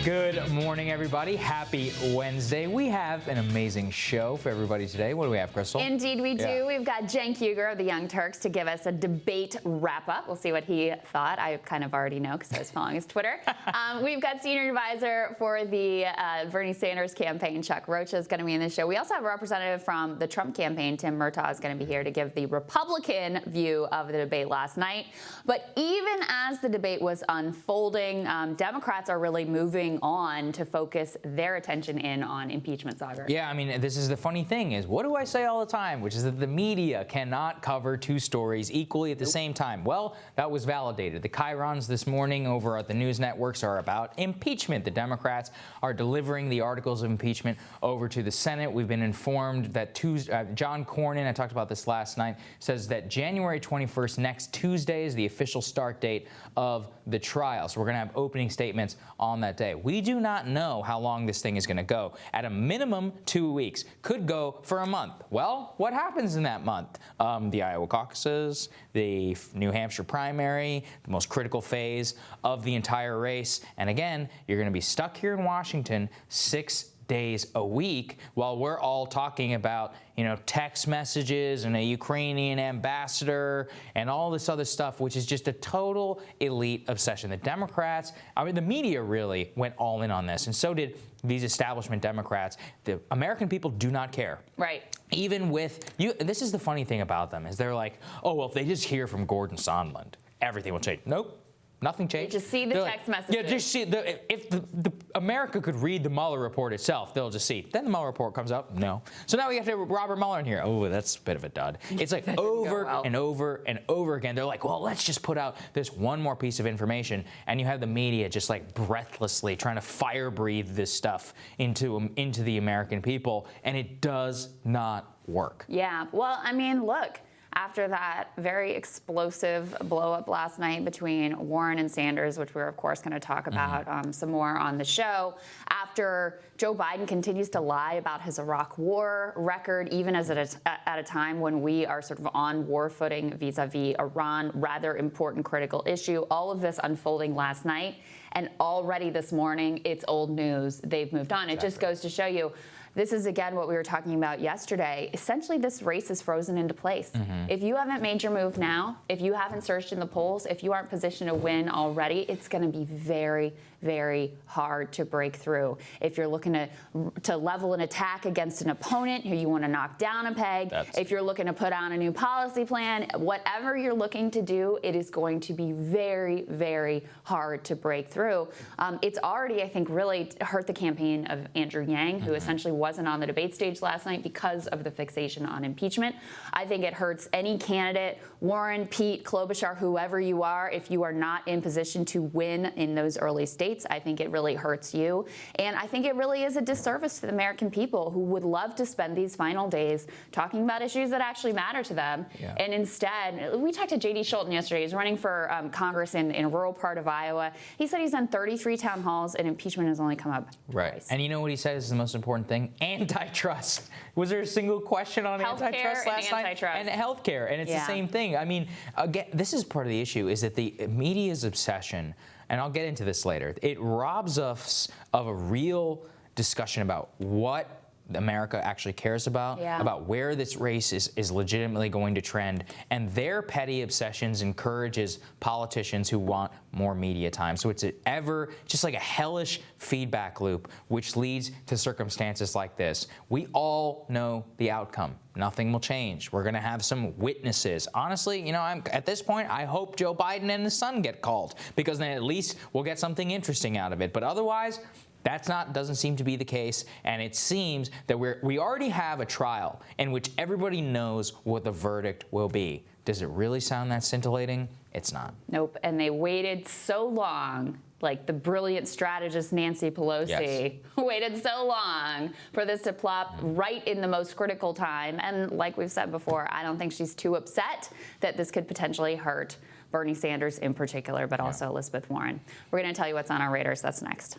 Good morning, everybody. Happy Wednesday. We have an amazing show for everybody today. What do we have, Krystal? Indeed, we do. Yeah. We've got Cenk Uygur of the Young Turks to give us a debate wrap-up. We'll see what he thought. I kind of already know because I was following his Twitter. We've got senior advisor for the Bernie Sanders campaign, Chuck Rocha, is going to be in the show. We also have a representative from the Trump campaign, Tim Murtaugh, is going to be here to give the Republican view of the debate last night. But even as the debate was unfolding, Democrats are really moving on to focus their attention in on impeachment, Saagar. Yeah, I mean, this is the funny thing is, what do I say all the time? Which is that the media cannot cover two stories equally at the same time. Well, that was validated. The chyrons this morning over at the news networks are about impeachment. The Democrats are delivering the articles of impeachment over to the Senate. We've been informed that John Cornyn, I talked about this last night, says that January 21st, next Tuesday, is the official start date of the trial. So we're going to have opening statements on that day. We do not know how long this thing is going to go. At a minimum, 2 weeks. Could go for a month. Well, what happens in that month? The Iowa caucuses, the New Hampshire primary, the most critical phase of the entire race. And again, you're going to be stuck here in Washington 6 days a week while we're all talking about, text messages and a Ukrainian ambassador and all this other stuff, which is just a total elite obsession. The Democrats, the media really went all in on this, and so did these establishment Democrats. The American people do not care. Right. Even with you, this is the funny thing about them, is they're like, oh, well, if they just hear from Gordon Sondland, everything will change. Nope. Nothing changed. Just see the text messages. Yeah, just see. If the America could read the Mueller report itself, they'll just see. Then the Mueller report comes out. No. So now we have to have Robert Mueller in here. Oh, that's a bit of a dud. It's like over and over and over again. They're like, well, let's just put out this one more piece of information. And you have the media just like breathlessly trying to fire breathe this stuff into the American people. And it does not work. Yeah. Well, look. After that very explosive blow-up last night between Warren and Sanders, which we're, of course, going to talk about some more on the show, after Joe Biden continues to lie about his Iraq war record, even as at a time when we are sort of on war footing vis-a-vis Iran, rather important critical issue, all of this unfolding last night, and already this morning, it's old news. They've moved on. It just goes to show you, this is, again, what we were talking about yesterday. Essentially, this race is frozen into place. If you haven't made your move now, if you haven't surged in the polls, if you aren't positioned to win already, it's going to be very, very hard to break through. If you're looking to level an attack against an opponent who you want to knock down a peg, if you're looking to put on a new policy plan, whatever you're looking to do, it is going to be very, very hard to break through. It's already, I think, really hurt the campaign of Andrew Yang, who essentially wasn't on the debate stage last night because of the fixation on impeachment. I think it hurts any candidate, Warren, Pete, Klobuchar, whoever you are, if you are not in position to win in those early states. I think it really hurts you. And I think it really is a disservice to the American people who would love to spend these final days talking about issues that actually matter to them. Yeah. And instead, we talked to J.D. Schulten yesterday. He's running for Congress in a rural part of Iowa. He said he's done 33 town halls, and impeachment has only come up twice. And you know what he said is the most important thing? Antitrust. Was there a single question on antitrust last night? And healthcare. And it's the same thing. Again, this is part of the issue, is that the media's obsession, and I'll get into this later, it robs us of a real discussion about what America actually cares about where this race is legitimately going to trend, and their petty obsessions encourages politicians who want more media time. So it's just like a hellish feedback loop, which leads to circumstances like this. We all know the outcome. Nothing will change. We're going to have some witnesses. Honestly, at this point, I hope Joe Biden and his son get called, because then at least we'll get something interesting out of it. But otherwise, doesn't seem to be the case, and it seems that we already have a trial in which everybody knows what the verdict will be. Does it really sound that scintillating? It's not. Nope, and they waited so long, like the brilliant strategist Nancy Pelosi waited so long for this to plop right in the most critical time. And like we've said before, I don't think she's too upset that this could potentially hurt Bernie Sanders in particular, but also Elizabeth Warren. We're going to tell you what's on our radars. That's next.